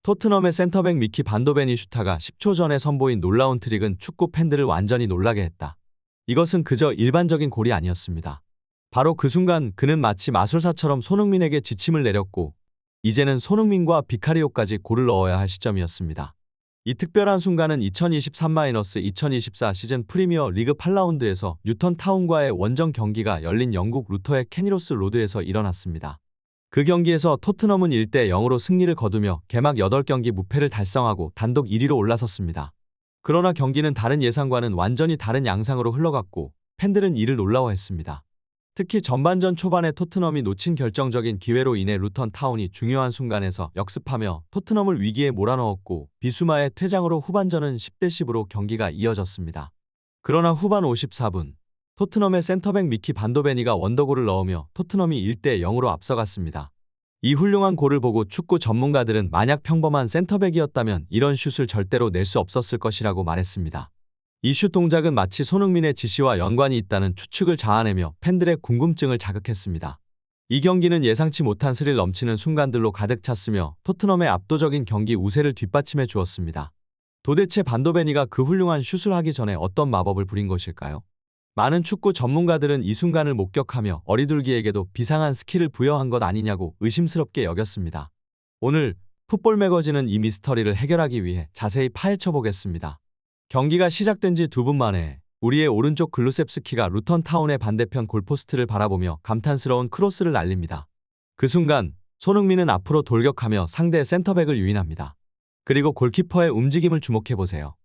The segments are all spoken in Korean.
토트넘의 센터백 미키 반도베니 슈타가 10초 전에 선보인 놀라운 트릭은 축구 팬들을 완전히 놀라게 했다. 이것은 그저 일반적인 골이 아니었습니다. 바로 그 순간 그는 마치 마술사처럼 손흥민에게 지침을 내렸고 이제는 손흥민과 비카리오까지 골을 넣어야 할 시점이었습니다. 이 특별한 순간은 2023-2024 시즌 프리미어 리그 8라운드에서 뉴턴 타운과의 원정 경기가 열린 영국 루터의 캐니로스 로드에서 일어났습니다. 그 경기에서 토트넘은 1대 0으로 승리를 거두며 개막 8경기 무패를 달성하고 단독 1위로 올라섰습니다. 그러나 경기는 다른 예상과는 완전히 다른 양상으로 흘러갔고 팬들은 이를 놀라워했습니다. 특히 전반전 초반에 토트넘이 놓친 결정적인 기회로 인해 루턴 타운이 중요한 순간에서 역습하며 토트넘을 위기에 몰아넣었고 비수마의 퇴장으로 후반전은 10대 10으로 경기가 이어졌습니다. 그러나 후반 54분 토트넘의 센터백 미키 반도베니가 원더골을 넣으며 토트넘이 1대 0으로 앞서갔습니다. 이 훌륭한 골을 보고 축구 전문가들은 만약 평범한 센터백이었다면 이런 슛을 절대로 낼 수 없었을 것이라고 말했습니다. 이 슛 동작은 마치 손흥민의 지시와 연관이 있다는 추측을 자아내며 팬들의 궁금증을 자극했습니다. 이 경기는 예상치 못한 스릴 넘치는 순간들로 가득 찼으며 토트넘의 압도적인 경기 우세를 뒷받침해 주었습니다. 도대체 반도베니가 그 훌륭한 슛을 하기 전에 어떤 마법을 부린 것일까요? 많은 축구 전문가들은 이 순간을 목격하며 어리둘기에게도 비상한 스킬을 부여한 것 아니냐고 의심스럽게 여겼습니다. 오늘 풋볼 매거진은 이 미스터리를 해결하기 위해 자세히 파헤쳐 보겠습니다. 경기가 시작된 지 2분 만에 우리의 오른쪽 글루셉스키가 루턴 타운의 반대편 골포스트를 바라보며 감탄스러운 크로스를 날립니다. 그 순간 손흥민은 앞으로 돌격하며 상대 센터백을 유인합니다. 그리고 골키퍼의 움직임을 주목해보세요.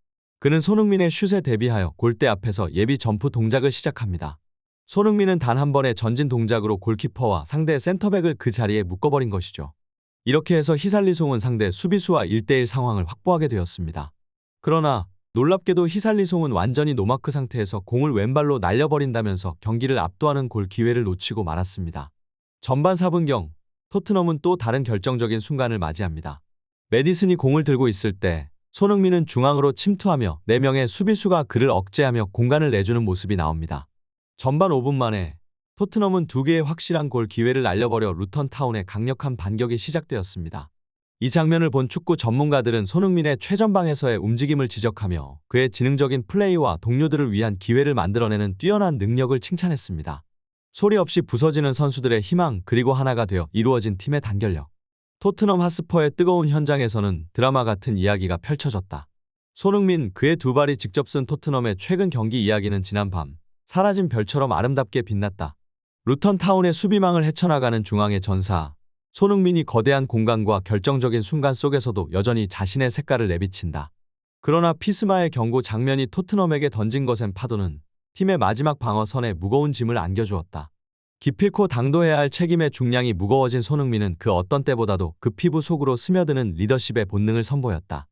그는 손흥민의 슛에 대비하여 골대 앞에서 예비 점프 동작을 시작합니다. 손흥민은 단 한 번의 전진 동작으로 골키퍼와 상대 센터백을 그 자리에 묶어버린 것이죠. 이렇게 해서 히살리송은 상대 수비수와 1대1 상황을 확보하게 되었습니다. 그러나 놀랍게도 히살리송은 완전히 노마크 상태에서 공을 왼발로 날려버린다면서 경기를 압도하는 골 기회를 놓치고 말았습니다. 전반 4분경 토트넘은 또 다른 결정적인 순간을 맞이합니다. 메디슨이 공을 들고 있을 때 손흥민은 중앙으로 침투하며 4명의 수비수가 그를 억제하며 공간을 내주는 모습이 나옵니다. 전반 5분 만에 토트넘은 2개의 확실한 골 기회를 날려버려 루턴 타운의 강력한 반격이 시작되었습니다. 이 장면을 본 축구 전문가들은 손흥민의 최전방에서의 움직임을 지적하며 그의 지능적인 플레이와 동료들을 위한 기회를 만들어내는 뛰어난 능력을 칭찬했습니다. 소리 없이 부서지는 선수들의 희망 그리고 하나가 되어 이루어진 팀의 단결력. 토트넘 핫스퍼의 뜨거운 현장에서는 드라마 같은 이야기가 펼쳐졌다. 손흥민 그의 2발이 직접 쓴 토트넘의 최근 경기 이야기는 지난밤 사라진 별처럼 아름답게 빛났다. 루턴 타운의 수비망을 헤쳐나가는 중앙의 전사 손흥민이 거대한 공간과 결정적인 순간 속에서도 여전히 자신의 색깔을 내비친다. 그러나 피스마의 경고 장면이 토트넘에게 던진 것엔 파도는 팀의 마지막 방어선에 무거운 짐을 안겨주었다. 기필코 당도해야 할 책임의 중량이 무거워진 손흥민은 그 어떤 때보다도 그 피부 속으로 스며드는 리더십의 본능을 선보였다.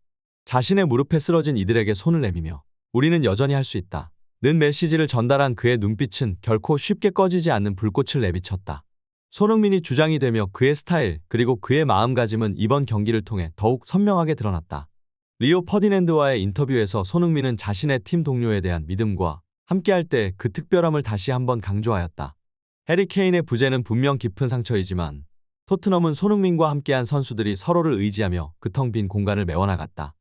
자신의 무릎에 쓰러진 이들에게 손을 내밀며 우리는 여전히 할 수 있다. 는 메시지를 전달한 그의 눈빛은 결코 쉽게 꺼지지 않는 불꽃을 내비쳤다. 손흥민이 주장이 되며 그의 스타일 그리고 그의 마음가짐은 이번 경기를 통해 더욱 선명하게 드러났다. 리오 퍼디낸드와의 인터뷰에서 손흥민은 자신의 팀 동료에 대한 믿음과 함께할 때 그 특별함을 다시 한번 강조하였다. 해리 케인의 부재는 분명 깊은 상처이지만 토트넘은 손흥민과 함께한 선수들이 서로를 의지하며 그 텅 빈 공간을 메워나갔다.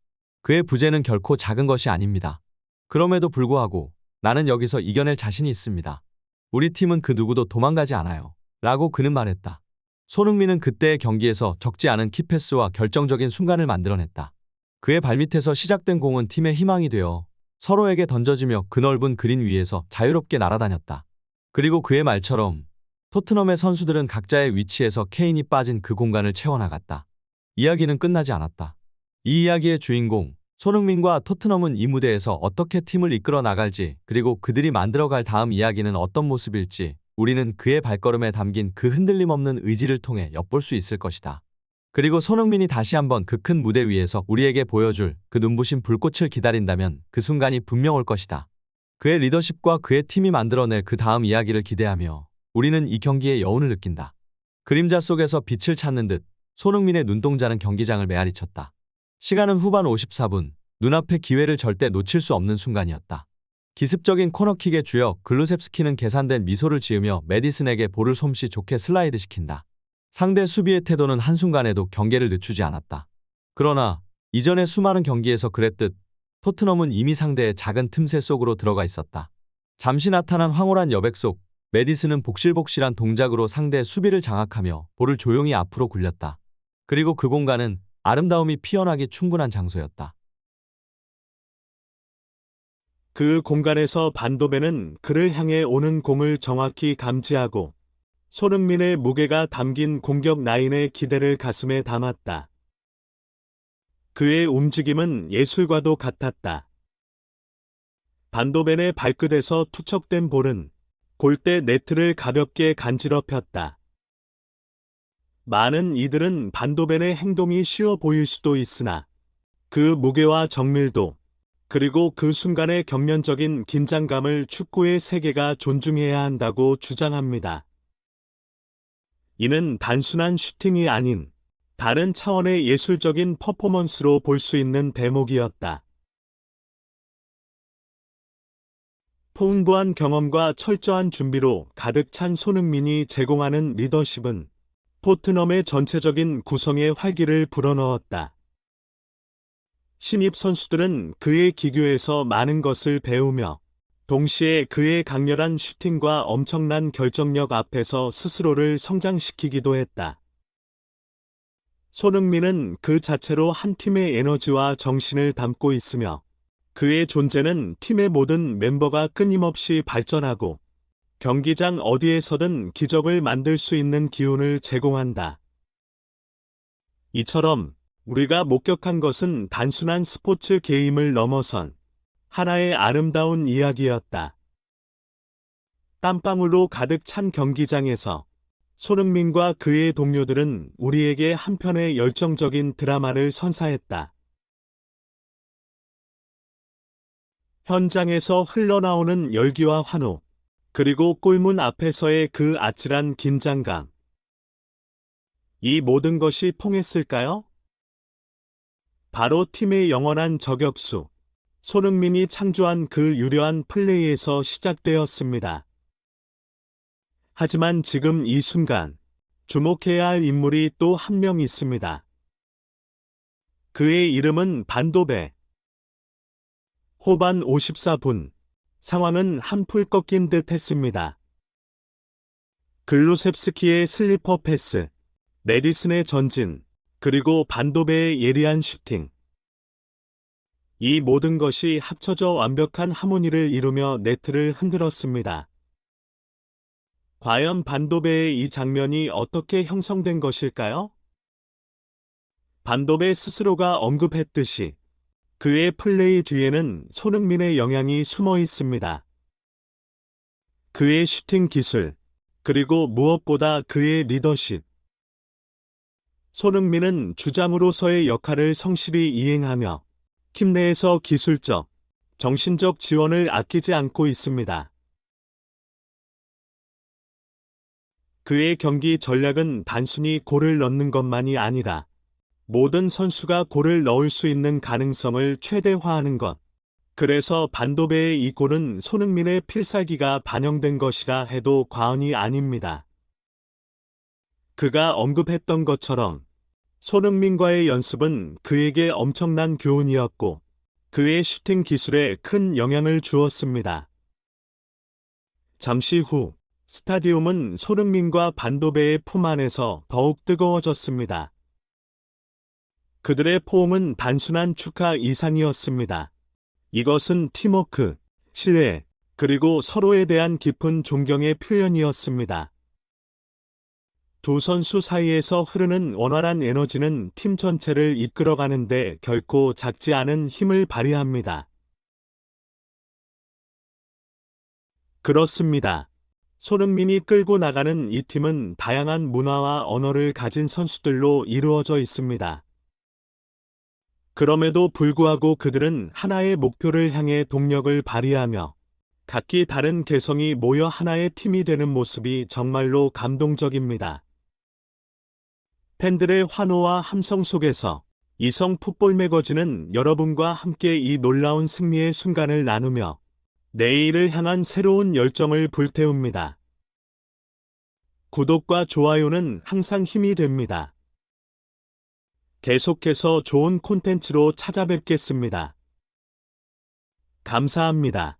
그의 부재는 결코 작은 것이 아닙니다. 그럼에도 불구하고 나는 여기서 이겨낼 자신이 있습니다. 우리 팀은 그 누구도 도망가지 않아요. 라고 그는 말했다. 손흥민은 그때의 경기에서 적지 않은 키패스와 결정적인 순간을 만들어냈다. 그의 발밑에서 시작된 공은 팀의 희망이 되어 서로에게 던져지며 그 넓은 그린 위에서 자유롭게 날아다녔다. 그리고 그의 말처럼 토트넘의 선수들은 각자의 위치에서 케인이 빠진 그 공간을 채워나갔다. 이야기는 끝나지 않았다. 이 이야기의 주인공 손흥민과 토트넘은 이 무대에서 어떻게 팀을 이끌어 나갈지 그리고 그들이 만들어갈 다음 이야기는 어떤 모습일지 우리는 그의 발걸음에 담긴 그 흔들림 없는 의지를 통해 엿볼 수 있을 것이다. 그리고 손흥민이 다시 한번 그 큰 무대 위에서 우리에게 보여줄 그 눈부신 불꽃을 기다린다면 그 순간이 분명 올 것이다. 그의 리더십과 그의 팀이 만들어낼 그 다음 이야기를 기대하며 우리는 이 경기의 여운을 느낀다. 그림자 속에서 빛을 찾는 듯 손흥민의 눈동자는 경기장을 메아리쳤다. 시간은 후반 54분, 눈앞의 기회를 절대 놓칠 수 없는 순간이었다. 기습적인 코너킥의 주역 글루셉스키는 계산된 미소를 지으며 메디슨에게 볼을 솜씨 좋게 슬라이드시킨다. 상대 수비의 태도는 한순간에도 경계를 늦추지 않았다. 그러나 이전의 수많은 경기에서 그랬듯 토트넘은 이미 상대의 작은 틈새 속으로 들어가 있었다. 잠시 나타난 황홀한 여백 속 메디슨은 복실복실한 동작으로 상대의 수비를 장악하며 볼을 조용히 앞으로 굴렸다. 그리고 그 공간은 아름다움이 피어나기 충분한 장소였다. 그 공간에서 반도벤은 그를 향해 오는 공을 정확히 감지하고 손흥민의 무게가 담긴 공격 라인의 기대를 가슴에 담았다. 그의 움직임은 예술과도 같았다. 반도벤의 발끝에서 투척된 볼은 골대 네트를 가볍게 간지럽혔다. 많은 이들은 반도벤의 행동이 쉬워 보일 수도 있으나 그 무게와 정밀도 그리고 그 순간의 격면적인 긴장감을 축구의 세계가 존중해야 한다고 주장합니다. 이는 단순한 슈팅이 아닌 다른 차원의 예술적인 퍼포먼스로 볼 수 있는 대목이었다. 풍부한 경험과 철저한 준비로 가득 찬 손흥민이 제공하는 리더십은 토트넘의 전체적인 구성에 활기를 불어넣었다. 신입 선수들은 그의 기교에서 많은 것을 배우며 동시에 그의 강렬한 슈팅과 엄청난 결정력 앞에서 스스로를 성장시키기도 했다. 손흥민은 그 자체로 한 팀의 에너지와 정신을 담고 있으며 그의 존재는 팀의 모든 멤버가 끊임없이 발전하고 경기장 어디에서든 기적을 만들 수 있는 기운을 제공한다. 이처럼 우리가 목격한 것은 단순한 스포츠 게임을 넘어선 하나의 아름다운 이야기였다. 땀방울로 가득 찬 경기장에서 손흥민과 그의 동료들은 우리에게 한 편의 열정적인 드라마를 선사했다. 현장에서 흘러나오는 열기와 환호, 그리고 골문 앞에서의 그 아찔한 긴장감. 이 모든 것이 통했을까요? 바로 팀의 영원한 저격수, 손흥민이 창조한 그 유려한 플레이에서 시작되었습니다. 하지만 지금 이 순간, 주목해야 할 인물이 또 한 명 있습니다. 그의 이름은 반도베. 후반 54분, 상황은 한풀 꺾인 듯 했습니다. 글루셉스키의 슬리퍼 패스, 메디슨의 전진, 그리고 반도베의 예리한 슈팅. 이 모든 것이 합쳐져 완벽한 하모니를 이루며 네트를 흔들었습니다. 과연 반도베의 이 장면이 어떻게 형성된 것일까요? 반도베 스스로가 언급했듯이 그의 플레이 뒤에는 손흥민의 영향이 숨어 있습니다. 그의 슈팅 기술, 그리고 무엇보다 그의 리더십. 손흥민은 주장으로서의 역할을 성실히 이행하며 팀 내에서 기술적, 정신적 지원을 아끼지 않고 있습니다. 그의 경기 전략은 단순히 골을 넣는 것만이 아니라 모든 선수가 골을 넣을 수 있는 가능성을 최대화하는 것. 그래서 반도베의 이 골은 손흥민의 필살기가 반영된 것이라 해도 과언이 아닙니다. 그가 언급했던 것처럼 손흥민과의 연습은 그에게 엄청난 교훈이었고 그의 슈팅 기술에 큰 영향을 주었습니다. 잠시 후 스타디움은 손흥민과 반도베의 품 안에서 더욱 뜨거워졌습니다. 그들의 포옹은 단순한 축하 이상이었습니다. 이것은 팀워크, 신뢰, 그리고 서로에 대한 깊은 존경의 표현이었습니다. 두 선수 사이에서 흐르는 원활한 에너지는 팀 전체를 이끌어가는데 결코 작지 않은 힘을 발휘합니다. 그렇습니다. 손흥민이 끌고 나가는 이 팀은 다양한 문화와 언어를 가진 선수들로 이루어져 있습니다. 그럼에도 불구하고 그들은 하나의 목표를 향해 동력을 발휘하며 각기 다른 개성이 모여 하나의 팀이 되는 모습이 정말로 감동적입니다. 팬들의 환호와 함성 속에서 이성 풋볼 매거진은 여러분과 함께 이 놀라운 승리의 순간을 나누며 내일을 향한 새로운 열정을 불태웁니다. 구독과 좋아요는 항상 힘이 됩니다. 계속해서 좋은 콘텐츠로 찾아뵙겠습니다. 감사합니다.